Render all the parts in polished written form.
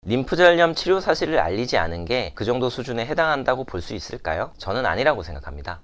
림프절염 치료 사실을 알리지 않은 게 그 정도 수준에 해당한다고 볼 수 있을까요? 저는 아니라고 생각합니다.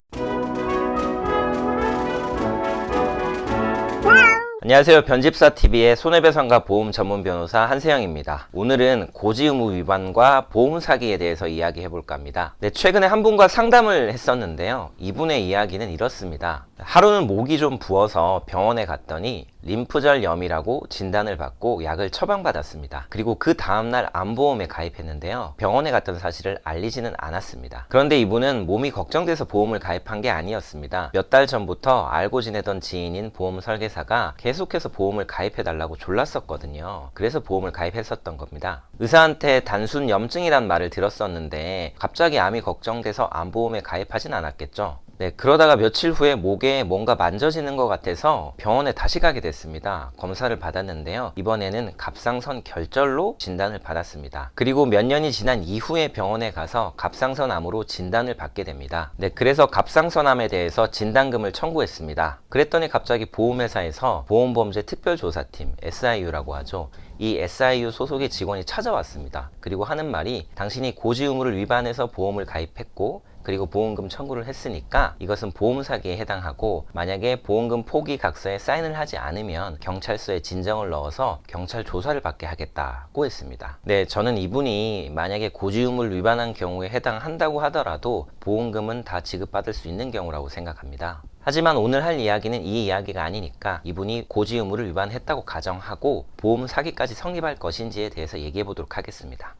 안녕하세요. 변집사TV의 손해배상과 보험 전문 변호사 한세영입니다. 오늘은 고지의무 위반과 보험 사기에 대해서 이야기해 볼까 합니다. 네, 최근에 한 분과 상담을 했었는데요. 이분의 이야기는 이렇습니다. 하루는 목이 좀 부어서 병원에 갔더니 림프절염이라고 진단을 받고 약을 처방받았습니다. 그리고 그 다음날 암보험에 가입했는데요. 병원에 갔던 사실을 알리지는 않았습니다. 그런데 이분은 몸이 걱정돼서 보험을 가입한 게 아니었습니다. 몇 달 전부터 알고 지내던 지인인 보험 설계사가 계속해서 보험을 가입해달라고 졸랐었거든요. 그래서 보험을 가입했었던 겁니다. 의사한테 단순 염증이란 말을 들었었는데 갑자기 암이 걱정돼서 암보험에 가입하진 않았겠죠. 네, 그러다가 며칠 후에 목에 뭔가 만져지는 것 같아서 병원에 다시 가게 됐습니다. 검사를 받았는데요. 이번에는 갑상선 결절로 진단을 받았습니다. 그리고 몇 년이 지난 이후에 병원에 가서 갑상선암으로 진단을 받게 됩니다. 네, 그래서 갑상선암에 대해서 진단금을 청구했습니다. 그랬더니 갑자기 보험회사에서 보험범죄특별조사팀, SIU라고 하죠. 이 SIU 소속의 직원이 찾아왔습니다. 그리고 하는 말이 당신이 고지의무를 위반해서 보험을 가입했고 그리고 보험금 청구를 했으니까 이것은 보험 사기에 해당하고 만약에 보험금 포기 각서에 사인을 하지 않으면 경찰서에 진정을 넣어서 경찰 조사를 받게 하겠다고 했습니다. 네, 저는 이분이 만약에 고지의무를 위반한 경우에 해당한다고 하더라도 보험금은 다 지급받을 수 있는 경우라고 생각합니다. 하지만 오늘 할 이야기는 이 이야기가 아니니까 이분이 고지의무를 위반했다고 가정하고 보험 사기까지 성립할 것인지에 대해서 얘기해 보도록 하겠습니다.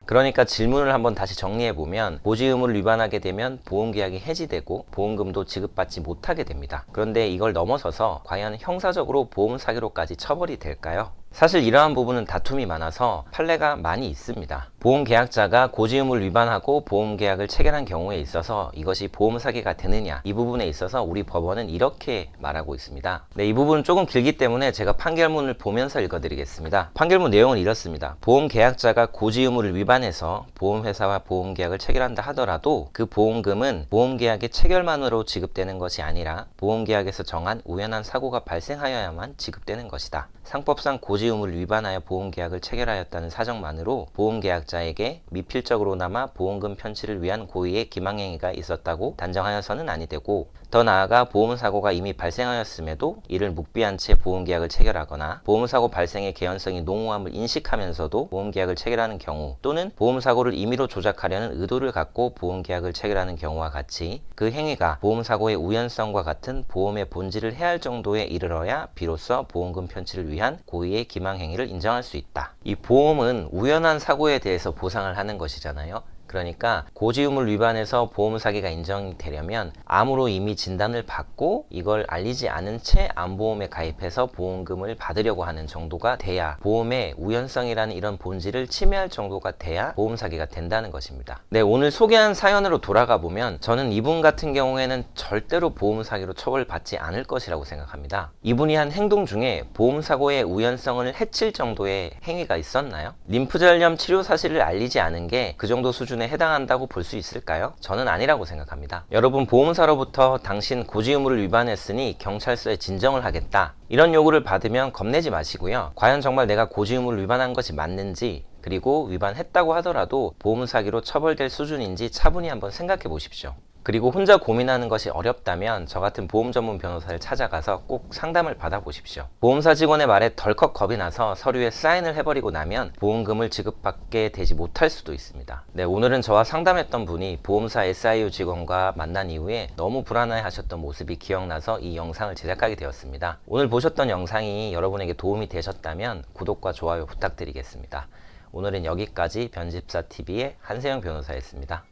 그러니까 질문을 한번 다시 정리해보면 고지의무를 위반하게 되면 보험계약이 해지되고 보험금도 지급받지 못하게 됩니다. 그런데 이걸 넘어서서 과연 형사적으로 보험 사기로까지 처벌이 될까요? 사실 이러한 부분은 다툼이 많아서 판례가 많이 있습니다. 보험계약자가 고지의무를 위반하고 보험계약을 체결한 경우에 있어서 이것이 보험 사기가 되느냐, 이 부분에 있어서 우리 법원은 이렇게 말하고 있습니다. 네, 이 부분은 조금 길기 때문에 제가 판결문을 보면서 읽어드리겠습니다. 판결문 내용은 이렇습니다. 보험계약자가 고지의무를 위반해서 보험회사와 보험계약을 체결한다 하더라도 그 보험금은 보험계약의 체결만으로 지급되는 것이 아니라 보험계약에서 정한 우연한 사고가 발생하여야만 지급되는 것이다. 상법상 고지의무를 위반하여 보험계약을 체결하였다는 사정만으로 보험계약자에게 미필적으로나마 보험금 편취를 위한 고의의 기망행위가 있었다고 단정하여서는 아니 되고, 더 나아가 보험사고가 이미 발생하였음에도 이를 묵비한 채 보험계약을 체결하거나 보험사고 발생의 개연성이 농후함을 인식하면서도 보험계약을 체결하는 경우, 또는 보험사고를 임의로 조작하려는 의도를 갖고 보험계약을 체결하는 경우와 같이 그 행위가 보험사고의 우연성과 같은 보험의 본질을 해할 정도에 이르러야 비로소 보험금 편취를 위한 고의의 기망행위를 인정할 수 있다. 이 보험은 우연한 사고에 대해서 보상을 하는 것이잖아요. 그러니까 고지의무를 위반해서 보험 사기가 인정되려면 암으로 이미 진단을 받고 이걸 알리지 않은 채 암보험에 가입해서 보험금을 받으려고 하는 정도가 돼야, 보험의 우연성이라는 이런 본질을 침해할 정도가 돼야 보험 사기가 된다는 것입니다. 네, 오늘 소개한 사연으로 돌아가 보면 저는 이분 같은 경우에는 절대로 보험 사기로 처벌받지 않을 것이라고 생각합니다. 이분이 한 행동 중에 보험 사고의 우연성을 해칠 정도의 행위가 있었나요? 림프절염 치료 사실을 알리지 않은 게 그 정도 수준의 해당한다고 볼 수 있을까요? 저는 아니라고 생각합니다. 여러분, 보험사로부터 당신 고지의무를 위반했으니 경찰서에 진정을 하겠다, 이런 요구를 받으면 겁내지 마시고요. 과연 정말 내가 고지의무를 위반한 것이 맞는지, 그리고 위반했다고 하더라도 보험 사기로 처벌될 수준인지 차분히 한번 생각해 보십시오. 그리고 혼자 고민하는 것이 어렵다면 저 같은 보험 전문 변호사를 찾아가서 꼭 상담을 받아보십시오. 보험사 직원의 말에 덜컥 겁이 나서 서류에 사인을 해버리고 나면 보험금을 지급받게 되지 못할 수도 있습니다. 네, 오늘은 저와 상담했던 분이 보험사 SIU 직원과 만난 이후에 너무 불안해 하셨던 모습이 기억나서 이 영상을 제작하게 되었습니다. 오늘 보셨던 영상이 여러분에게 도움이 되셨다면 구독과 좋아요 부탁드리겠습니다. 오늘은 여기까지 변집사TV의 한세영 변호사였습니다.